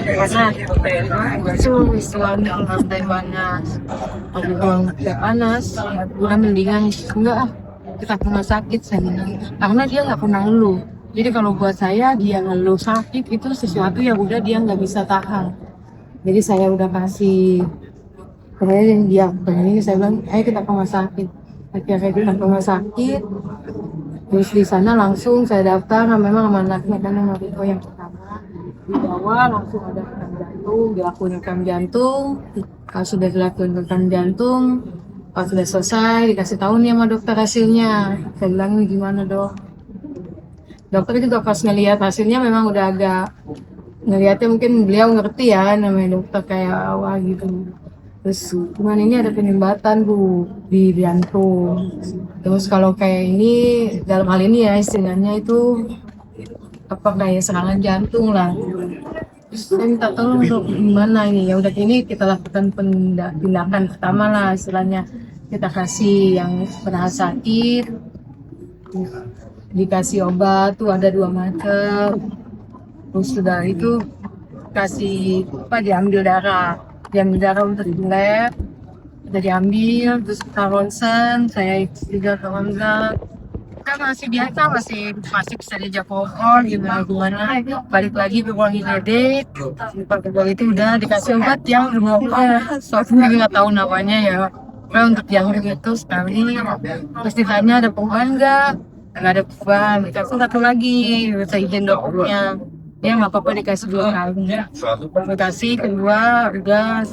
karena itu istilahnya lantai panas. Kalau bilang nggak panas, udah mendingan enggak ah, kita ke rumah sakit saya bilang. Karena dia nggak pernah ngeluh. Jadi kalau buat saya dia ngeluh sakit itu sesuatu yang udah dia nggak bisa tahan. Jadi saya udah kasih kemudian dia pengen ini saya bilang ayo kita ke rumah sakit. Akhirnya kita ke rumah sakit. Terus di sana langsung saya daftar memang sama anaknya kan yang Mariko yang pertama dibawa langsung ada rekam jantung, dilakukan rekam jantung. Kalau sudah dilakukan rekam jantung, kalau sudah selesai dikasih tahu nih sama dokter hasilnya. Saya bilang nih gimana dok? Dokter juga pas ngelihat hasilnya memang udah agak ngelihatnya mungkin beliau ngerti ya namanya dokter kayak awal gitu. Terus cuman ini ada penyumbatan bu di jantung. Terus kalau kayak ini dalam hal ini ya istilahnya itu apa kayak serangan jantung lah. Terus saya minta tolong dok gimana ini ya udah ini kita lakukan tindakan pertama lah istilahnya kita kasih yang pernah sakit dikasih obat tuh ada 2 macam. Terus sudah itu kasih apa diambil darah untuk di lab udah diambil terus kita ronsen saya juga ke ronsen kan masih biasa masih bisa diajak ngobrol gimana balik lagi ke ruang IGD Pak itu udah dikasih obat yang soalnya nggak tahu namanya ya untuk yang itu sekali terus ditanya ada perubahan nggak ada perubahan dikasih satu lagi saya izin dokternya ya nggak apa-apa dikasih 2 kali dikasih kedua udah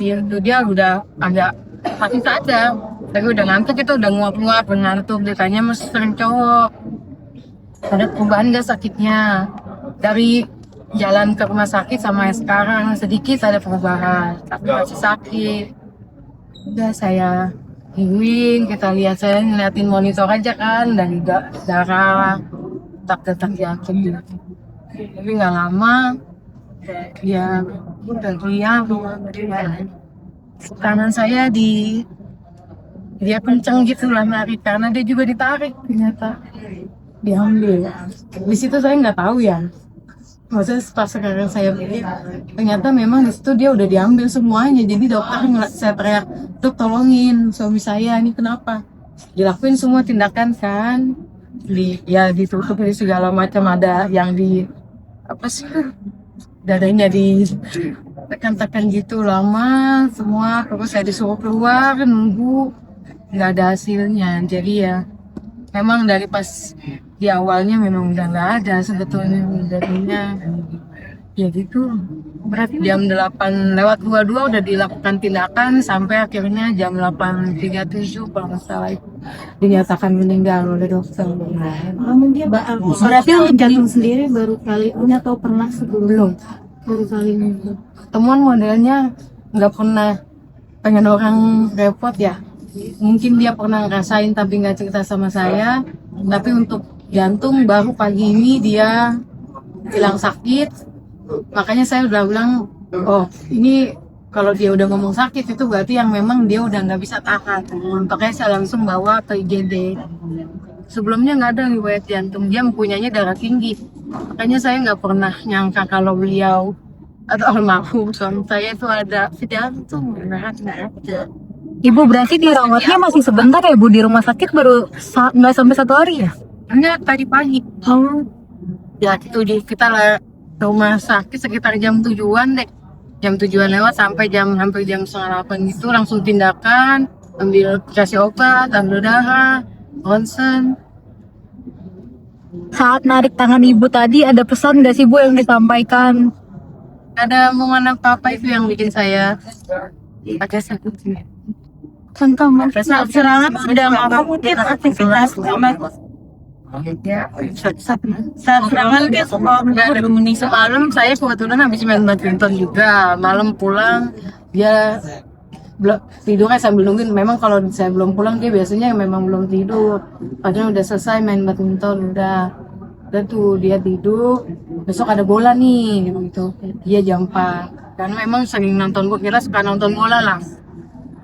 dia udah agak sakit saja tapi udah ngantuk itu udah nguap-nguap ngantuk ditanya masih sering cowok ada perubahan nggak sakitnya dari jalan ke rumah sakit sama yang sekarang sedikit ada perubahan tapi masih sakit udah saya healing kita lihat saya ngeliatin monitor aja kan dari darah detak jantung gitu tapi nggak lama ya udah kanan saya dia kenceng gitu lah narik karena dia juga ditarik ternyata diambil di situ saya nggak tahu ya maksudnya pas sekarang saya pikir ternyata memang di situ dia udah diambil semuanya jadi dokter saya teriak dok tolongin suami saya ini kenapa dilakuin semua tindakan kan ditutup di segala macam ada yang di apa sih dadanya di tekan-tekan gitu lama semua terus saya disuruh keluar nunggu nggak ada hasilnya jadi ya memang dari pas di awalnya memang udah nggak ada sebetulnya dadanya ya gitu berarti jam 8:22 udah dilakukan tindakan sampai akhirnya jam 8:37 kalau nggak salah itu dinyatakan meninggal oleh dokter. Berarti untuk jantung sendiri baru kali ini atau pernah sebelum? Baru kali ini. Temuan modelnya nggak pernah pengen orang repot ya. Mungkin dia pernah ngerasain tapi nggak cerita sama saya. Tapi untuk jantung baru pagi ini dia bilang sakit. Makanya saya udah bilang, oh ini kalau dia udah ngomong sakit itu berarti yang memang dia udah nggak bisa tahan. Makanya saya langsung bawa ke IGD. Sebelumnya nggak ada riwayat jantung, dia mempunyai darah tinggi. Makanya saya nggak pernah nyangka kalau beliau atau almarhum suami saya itu ada jantung. Nggak ada. Ibu berarti dirawatnya masih sebentar ya Bu di rumah sakit baru nggak sampai 1 hari ya? Enggak, tadi pagi. Oh. Ya itu kita lah rumah sakit sekitar jam 7-an deh. Jam 7-an lewat sampai hampir jam 7:30 gitu langsung tindakan, ambil kasih obat, ambil darah, ronsen. Saat narik tangan ibu tadi ada pesan nggak sih Bu yang disampaikan? Ada omongan apa itu yang bikin saya pakai sakit. Contoh Serangan sudah mengikuti aktivitas saat serangan kan nggak ada mending semalam saya kebetulan habis main badminton juga malam pulang dia tidurnya sambil nungguin memang kalau saya belum pulang dia biasanya memang belum tidur padahal udah selesai main badminton udah tuh dia tidur besok ada bola nih gitu dia jam 4 karena memang sering nonton kira suka nonton bola lah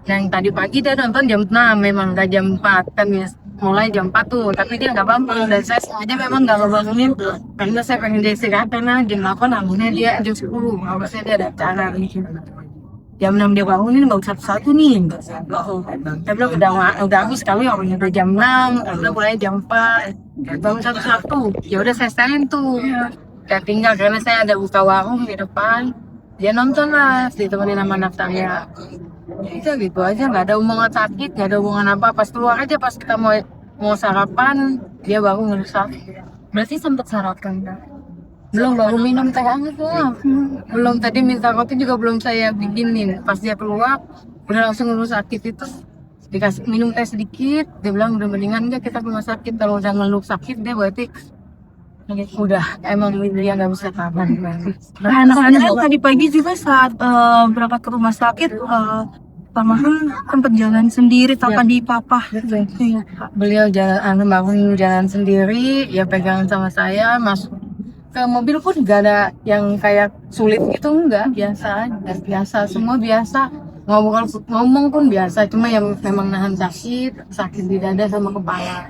yang tadi pagi dia nonton jam 6 memang nggak jam 4 kan ya mulai jam 4 tuh, tapi dia nggak bangun dan saya sengaja memang nggak ngebangunin karena saya pengen dia istirahat karena jam 8 bangunnya dia jam 10 harusnya dia ada acara gitu. Jam 6 dia bangunin baru satu-satu nih. Saya bilang udah habis kali orangnya udah jam 6, udah mulai jam 4 bangun satu-satu. Ya udah saya setelin tuh. Saya tinggal karena saya ada buka warung di depan. Dia nonton lah, ditemenin sama anak saya. Itu gitu aja, nggak ada omongan sakit, nggak ada omongan apa. Pas keluar aja pas kita mau sarapan, dia baru ngerusak. Berarti sempat sarapan kan? Belum, baru minum teh hangat lah. Belum, tadi minta roti juga belum saya bikinin. Pas dia keluar, udah langsung ngerusak itu. Dikasih minum teh sedikit, dia bilang udah mendingan nggak kita ke rumah sakit. Kalau udah ngeluh sakit, dia berarti udah emang dia nggak bisa tahan. Anak-anak tadi pagi juga saat berangkat ke rumah sakit, Pak Maham sempat jalan sendiri tanpa dipapah. Iya. Beliau bangun jalan sendiri, ya pegangan sama saya, masuk ke mobil pun gak ada yang kayak sulit gitu, enggak, biasa, semua biasa. Ngomong pun biasa, cuma yang memang nahan sakit di dada sama kepala.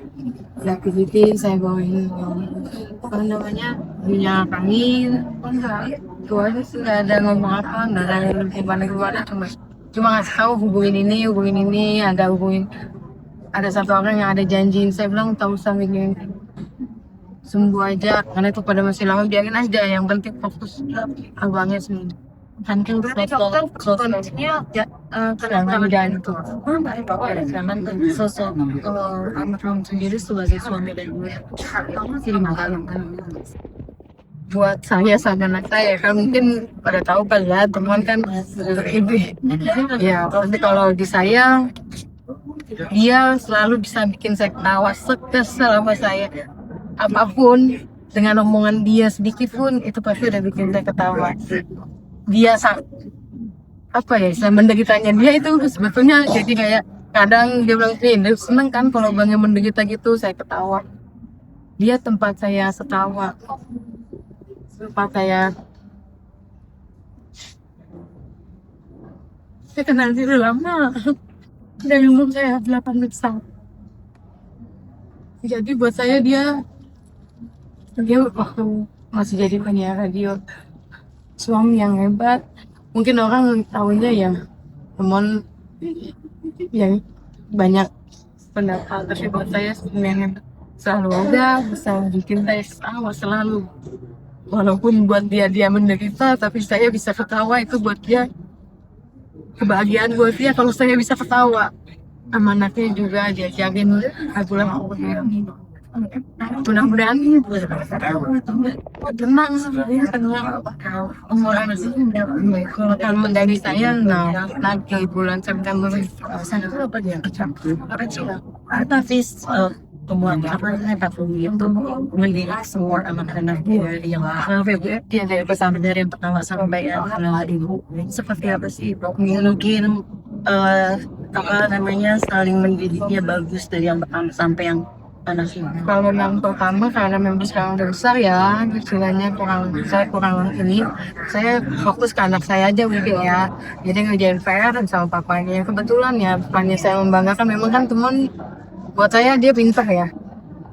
Udah pijitin, saya bawain apa namanya, minyak angin, enggak, itu aja sih, nggak ada ngomong apa, nggak ada gimana, cuma ngasih tahu hubungin ini, ada satu orang yang ada janjiin, saya bilang tak usah mikirin, sembuh aja, karena itu pada masih lama, biarin aja, yang penting fokus abangnya sembuh. Nanti dokter kondisinya Kadang jantung. jangan sosok almarhum sendiri sebagai suami dan ibu. Kamu sih makan. Buat saya sama anak saya kan mungkin pada tahu kan ya, teman kan ibu. Ya, tapi kalau di saya dia selalu bisa bikin saya ketawa sekesel apa saya apapun, dengan omongan dia sedikit pun itu pasti udah bikin saya ketawa. Dia apa ya, saya menderitanya dia itu sebetulnya jadi kayak kadang dia bilang ini seneng kan kalau bangnya menderita gitu, saya ketawa. Dia tempat saya ketawa, tempat saya kenal dia lama dari umur saya 8 tahun. Jadi buat saya dia waktu masih jadi penyiar radio, suami yang hebat. Mungkin orang tahunya ya teman yang banyak pendapat, tapi buat saya yang selalu ada, bisa bikin saya ketawa selalu. Walaupun buat dia menderita, tapi saya bisa ketawa, itu buat dia kebahagiaan buat dia kalau saya bisa ketawa. Sama anaknya juga diajarin pulang mudah-mudahan tenang kalau dari saya lagi bulan September Tapi semuanya itu mendidik semua anak-anak yang dia dari pesan dari yang pertama sampai yang ibu seperti apa sih mungkin saling mendidiknya bagus dari yang pertama sampai yang anak ini. Kalau yang pertama karena memang sekarang udah besar ya, istilahnya kurang ini, saya fokus ke anak saya aja mungkin ya. Jadi ngerjain PR sama papanya. Kebetulan ya, papanya saya membanggakan, memang kan teman buat saya dia pintar ya.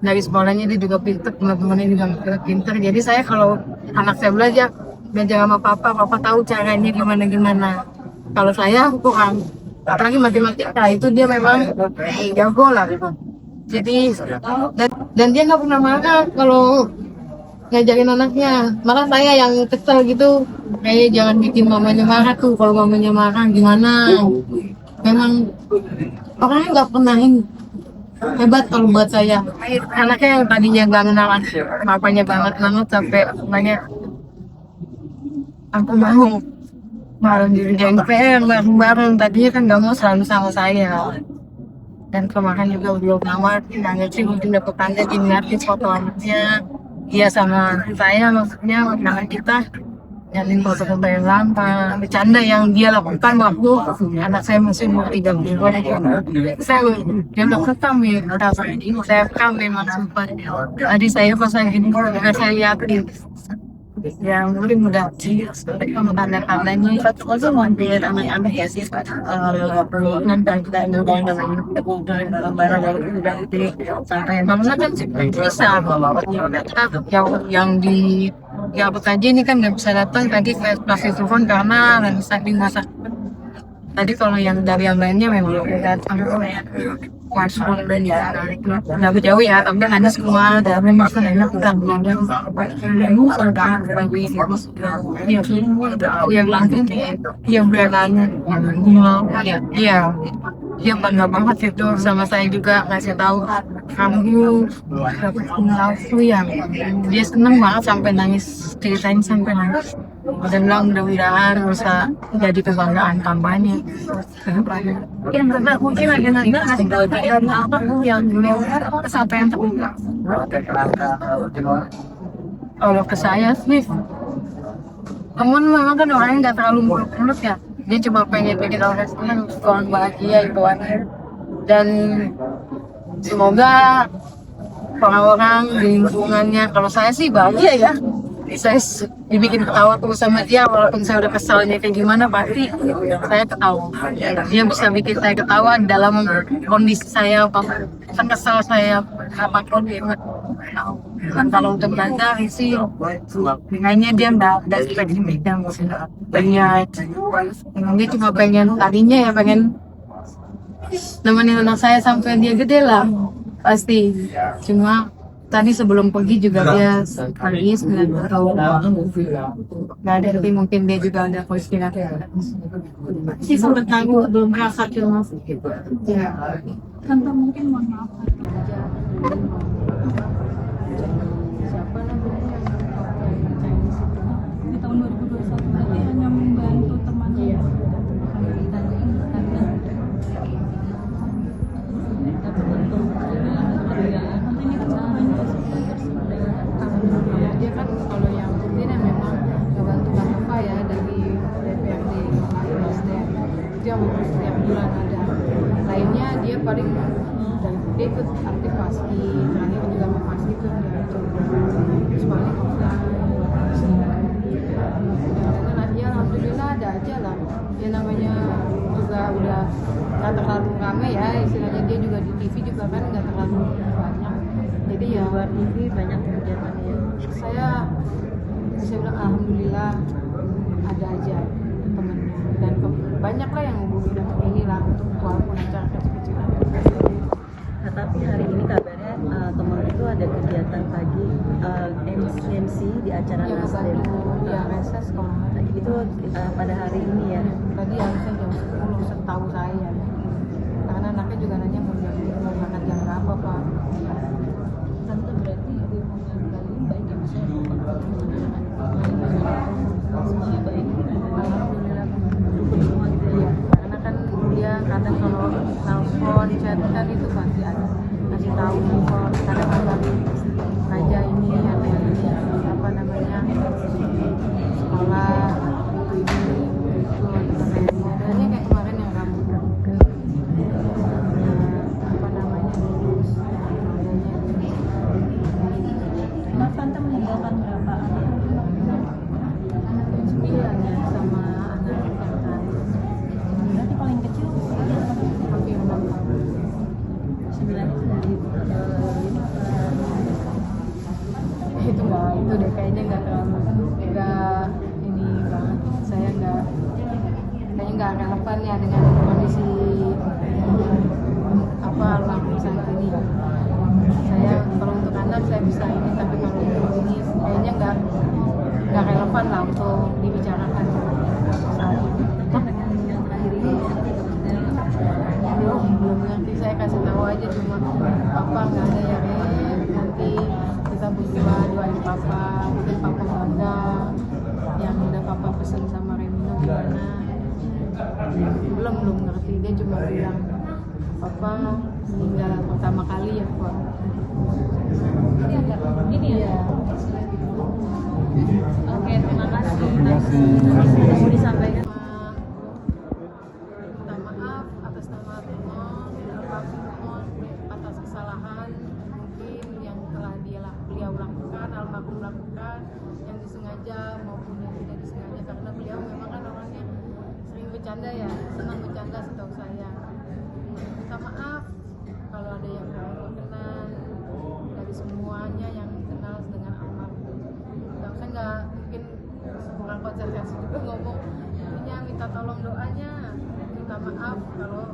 Dari sekolahnya dia juga pintar, teman-temannya juga pintar. Jadi saya kalau anak saya belajar sama papa tahu caranya gimana. Kalau saya kurang, apalagi matematika itu dia memang jago lah gitu. Jadi dan dia nggak pernah marah kalau ngajarin anaknya, malah saya yang kesel gitu, kayak jangan bikin mamanya marah tuh, kalau mamanya marah gimana. Memang orangnya nggak pernah hebat kalau buat saya. Anaknya yang tadinya nggak kenal papanya banget sampai banyak aku mau malam dirjain PR bareng tadinya kan nggak mau selalu sama saya. Dan kemarin juga belum lama nanya sih mungkin dapat tanda dilihatin foto anaknya dia sama saya, maksudnya anak kita nyalin foto yang lama, bercanda yang dia lakukan waktu anak saya masih umur 3 bulan. Dia udah rekam ya, saya rekam memang sempat adik saya pas saya gini, saya lihatin yang mungkin mudah tanda-tandanya Also wonder anak-anak ya sih perluan dan sampai karena kan bisa yang di ya tadi ini kan nggak bisa datang tadi kasih telepon karena lagi di masa tadi kalau yang dari yang lainnya memang datang masuk dan ya nggak jauh ya tapi ada semua dari masa enak dan yang yang berani ya dia bangga banget itu sama saya juga ngasih tahu kamu dapat langsung yang dia seneng banget sampai nangis ceritain sampai nangis dan bilang mudah-mudahan bisa jadi kebanggaan kampanye yang karena mungkin ada nggak ngasih tahu apa yang kesampaian terbuka kalau ke saya sih kamu memang kan orang yang nggak terlalu muluk-muluk ya dia cuma pengen bikin orang senang orang bahagia itu dan semoga orang-orang di lingkungannya kalau saya sih bahagia ya saya dibikin ketawa terus sama dia walaupun saya udah kesalnya kayak gimana pasti saya ketawa dia bisa bikin saya ketawa dalam kondisi saya apa kesal saya apapun dia kan kalau untuk belajar sih kayaknya dia nggak spesifik yang banyak dia cuma pengen tadinya ya pengen nemenin anak saya sampai dia gede lah pasti cuma tadi sebelum pergi juga dia pergi 9 tahun nggak ada tapi mungkin dia juga ada postingan sih sempat nanggung belum merasa cuma ya tanpa mungkin mohon maaf siapa namanya di tahun 2021 berarti hanya membantu teman dia kan kalau yang mungkin yang memang ngebantu apa ya dari DPRD Nasdem itu yang setiap bulan ada lainnya dia paling dia ikut aktivasi nanti juga mau pasti itu terus paling ya alhamdulillah ada aja lah ya namanya juga udah nggak terlalu rame ya istilahnya dia juga di TV juga kan nggak terlalu banyak jadi ya luar TV banyak kegiatannya saya bisa bilang alhamdulillah ada aja temennya dan banyak lah yang hubungi untuk inilah untuk walaupun acara kecil-kecilan. Nah, tapi hari ini kabarnya teman itu ada kegiatan pagi MC di acara Ya Nasdem. ya reses kalau nggak salah. Itu pada hari ini ya. Tadi harusnya jam 10 setahu saya karena anaknya juga nanya mau berangkat jam berapa pak. tante berarti ibu kali ini baik ya maksudnya semuanya baik Alhamdulillah dukung semua gitu ya karena kan dia kadang kalau telepon chat kan itu pasti ada kasih tahu telepon kadang ada aja ini ada ini apa namanya sekolah itu adanya kayak kemarin yang kamu apa namanya lulus adanya Mbak Tante meninggalkan berapa anak? anak yang 9 ya sama anak yang tadi Berarti paling kecil hampir 6 tahun 9 itu dari itu enggak itu deh kayaknya nggak terlalu nggak ini banget saya kayaknya nggak relevan ya dengan kondisi apa almarhum saat ini saya kalau untuk anak saya bisa ini tapi kalau untuk ini kayaknya nggak relevan lah untuk dibicarakan saat ini yang terakhir ini belum ngerti saya kasih tahu aja cuma papa nggak ada ya nanti kita berdua doain papa mungkin papa bangga yang udah papa pesen sama Remino gimana belum ngerti dia cuma bilang papa meninggal pertama kali ya pak ini ya. Oke, terima kasih. Mau disampaikan. minta maaf atas nama Remon atas kesalahan mungkin yang telah beliau lakukan almarhum lakukan yang disengaja bercanda ya, senang bercanda setahu saya. Minta maaf kalau ada yang berkenan dari semuanya yang kenal dengan almarhum. Dan saya nggak mungkin orang konsentrasi juga ngomong, intinya minta tolong doanya, minta maaf kalau